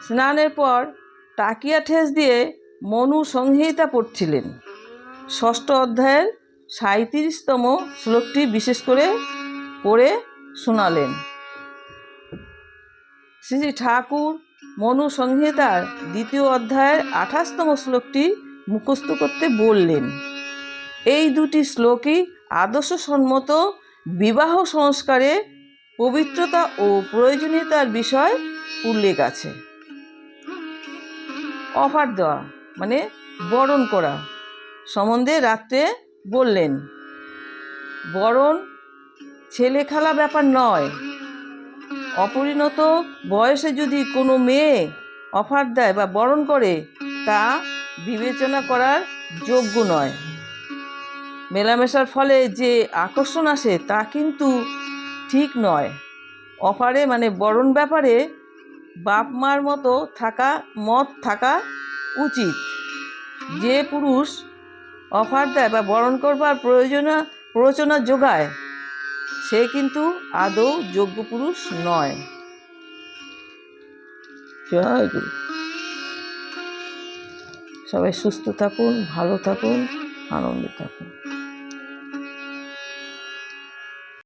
স্নানের পর তাকিয়া ঠেস দিয়ে মনু সংহিতা পড়ছিলেন। ষষ্ঠ অধ্যায়ের 37তম শ্লোকটি বিশেষ করে পড়ে শোনালেন। শ্রী শ্রী ঠাকুর মনু সংহিতার 2য় অধ্যায়ের 28তম শ্লোকটি মুখস্থ করতে বললেন। এই দুটি শ্লোকই আদর্শসম্মত বিবাহ সংস্কারে পবিত্রতা ও প্রয়োজনীয়তার বিষয় উল্লেখ আছে। অফার দেওয়া মানে বরণ করা সম্বন্ধে রাত্রে বললেন। বরণ ছেলে খেলা ব্যাপার নয়। অপরিণত বয়সে যদি কোনো মেয়ে অফার দেয় বা বরণ করে, তা বিবেচনা করার যোগ্য নয়। মেলামেশার ফলে যে আকর্ষণ আসে তা কিন্তু ঠিক নয়। অফারে মানে বরণ ব্যাপারে বাপ মার মতো মত থাকা উচিত। যে পুরুষ অফার দেয় বা বরণ করবার প্রয়োজনা যোগায়, সে কিন্তু আদৌ যোগ্য পুরুষ নয়। জয় গুরু। সবাই সুস্থ থাকুন, ভালো থাকুন, আনন্দে থাকুন।